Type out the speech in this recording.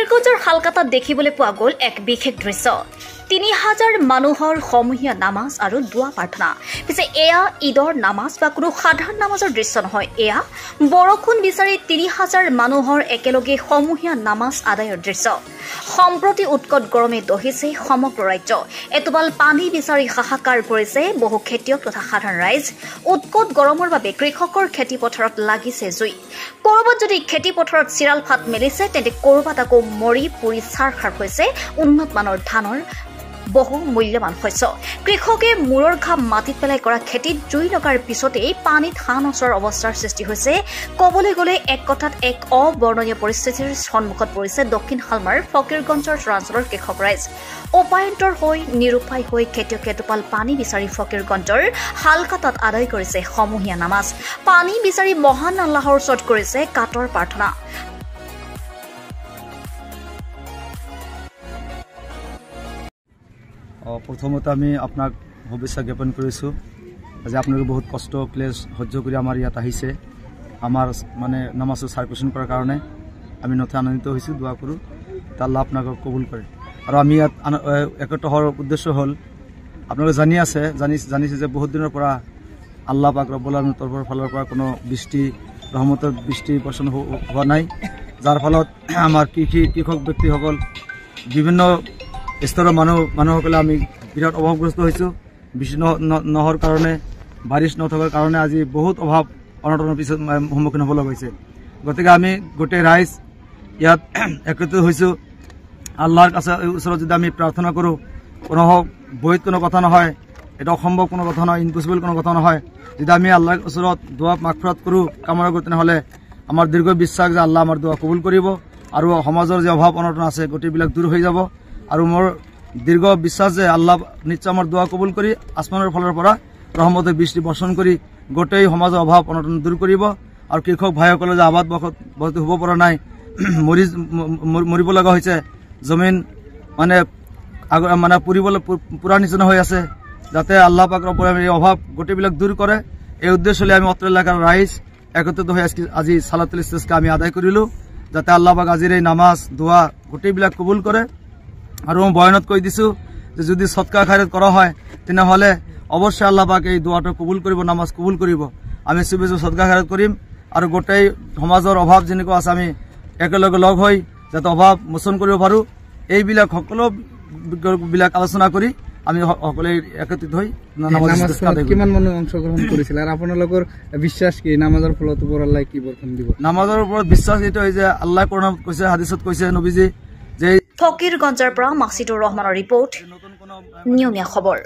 ফকিৰগঞ্জৰ হালকাতাত দেখিবলৈ পোৱা গ'ল এক বিশেষ দৃশ্য ৩০০০ মানুহৰ সমূহীয়া নামাজ আৰু দোৱা প্ৰাৰ্থনা। পিছে এয়া ঈদৰ নামাজ বা কোনো সাধাৰণ নামাজৰ দৃশ্য নহয়, এয়া বৰষুণ বিচাৰি ৩০০০০ মানুহৰ একেলগে সমূহীয়া নামাজ আদায়ৰ দৃশ্য। সম্প্ৰতি উৎকট গৰমে দহিছে সমগ্ৰ ৰাজ্য। এটোপাল পানী বিচাৰি হাহাকাৰ কৰিছে বহু খেতিয়ক তথা সাধাৰণ ৰাইজ। উৎকট গৰমৰ বাবে কৃষকৰ খেতি পথাৰত লাগিছে জুই। ক'ৰবাত যদি খেতি পথাৰত চিৰাল ফাট মেলিছে, তেন্তে ক'ৰবাত আকৌ মৰি পুৰি চাৰখাৰ হৈছে উন্নত মানৰ ধানৰ বহু মূল্যৱান শস্য। কৃষকে মূৰৰ ঘাম মাটিত পেলাই কৰা খেতিত জুই লগাৰ পিছতেই পানীত হাঁহ নচৰাৰ অৱস্থাৰ সৃষ্টি হৈছে। ক'বলৈ গ'লে এক কথাত এক অবৰ্ণনীয় পৰিস্থিতিৰ সন্মুখত পৰিছে দক্ষিণ শালমাৰ ফকীৰগঞ্জৰ অঞ্চলৰ কৃষক ৰাইজ। উপায়ন্তৰ হৈ নিৰুপায় হৈ খেতিয়কে এটোপাল পানী বিচাৰি ফকীৰগঞ্জৰ হালকাতাত আদায় কৰিছে সমূহীয়া নামাজ। পানী বিচাৰি মহান আল্লাহৰ ওচৰত কৰিছে কাটৰ প্ৰাৰ্থনা। প্ৰথমতে আমি আপোনাক শুভেচ্ছা জ্ঞাপন কৰিছোঁ যে আপোনালোকে বহুত কষ্ট ক্লেশ সহ্য কৰি আমাৰ ইয়াত আহিছে। আমাৰ মানে নামাজটো চাৰ্কুলেশ্যন কৰাৰ কাৰণে আমি নথৈ আনন্দিত হৈছোঁ। দোৱা কৰোঁ আল্লাহ আপোনাক কবুল কৰে। আৰু আমি ইয়াত একত্ৰ হোৱাৰ উদ্দেশ্য হ'ল, আপোনালোকে জানিছে যে বহুত দিনৰ পৰা আল্লাহ পাক ৰব্বুল আলামিনৰ তৰফৰ ফালৰ পৰা কোনো বৃষ্টি ৰহমতৰ বৃষ্টি বৰ্ষণ হোৱা নাই, যাৰ ফলত আমাৰ কৃষক ব্যক্তিসকল বিভিন্ন স্তৰৰ মানুহসকলে আমি বিৰাট অভাৱগ্ৰস্ত হৈছোঁ। বৃষ্টি নোহোৱাৰ কাৰণে, বাৰিচ নথকাৰ কাৰণে আজি বহুত অভাৱ অনটনৰ পিছত সন্মুখীন হ'ব লগা হৈছে। গতিকে আমি গোটেই ৰাইজ ইয়াত একত্ৰিত হৈছোঁ। আল্লাহৰ কাছে ওচৰত যদি আমি প্ৰাৰ্থনা কৰোঁ, কোনো বৈধ কোনো কথা নহয়, এটা অসম্ভৱ কোনো কথা নহয়, ইম্পচিবল কোনো কথা নহয়। যদি আমি আল্লাহৰ ওচৰত দোৱা মাগফিৰাত কৰোঁ, কামনা কৰোঁ, তেনেহ'লে আমাৰ দীৰ্ঘ বিশ্বাস যে আল্লাহ আমাৰ দোৱা কবুল কৰিব আৰু সমাজৰ যে অভাৱ অনটন আছে গোটেইবিলাক দূৰ হৈ যাব। আৰু মোৰ দীৰ্ঘ বিশ্বাস যে আল্লাহ নিশ্চয় আমাৰ দোৱা কবুল কৰি আসমানৰ ফালৰ পৰা ৰহমতৰ বৃষ্টি বৰ্ষণ কৰি গোটেই সমাজৰ অভাৱ অনটন দূৰ কৰিব। আৰু কৃষক ভাইসকলে যে আবাদ বসতি হ'ব পৰা নাই, মৰিব লগা হৈছে, জমিন মানে পুৰাৰ নিচিনা হৈ আছে, যাতে আল্লাহ পাক ৰব্বুল আলামিন এই অভাৱ গোটেইবিলাক দূৰ কৰে। এই উদ্দেশ্য লৈ আমি অত্ৰ এলাকাৰ ৰাইজ একত্ৰিত হৈ আজি সালাতুল ইস্তিস্কা আমি আদায় কৰিলোঁ, যাতে আল্লাহ পাক আজিৰ এই নামাজ দোৱা গোটেইবিলাক কবুল কৰে। আৰু মই বয়ানত কৈ দিছোঁ যে যদি সৎকা খায়ৰাত কৰা হয়, তেনেহ'লে অৱশ্যে আল্লাহ পাক এই দোৱাটো কবুল কৰিব, নামাজ কবুল কৰিব। আমি চবেই সৎকা খায়ৰাত কৰিম আৰু গোটেই সমাজৰ অভাৱ যেনেকুৱা আছে আমি একেলগে লগ হৈ যাতে অভাৱ মোচন কৰিব পাৰোঁ, এইবিলাক সকলোবিলাক আলোচনা কৰি আমি সকলোৱে একত্ৰিত হৈ কিমান মানুহ অংশগ্ৰহণ কৰিছিল আৰু আপোনালোকৰ বিশ্বাস কি নামাজৰ ফলত ওপৰত আল্লাহ কি বৰষুণ দিব? নামাজৰ ওপৰত বিশ্বাস এইটো যে আল্লাহ কোৰাণত কৈছে, হাদিছত কৈছে নবীজি যে ফকীৰগঞ্জৰ পৰা মাছিদুৰ ৰহমানৰ ৰিপৰ্ট, নিয়মীয়া খবৰ।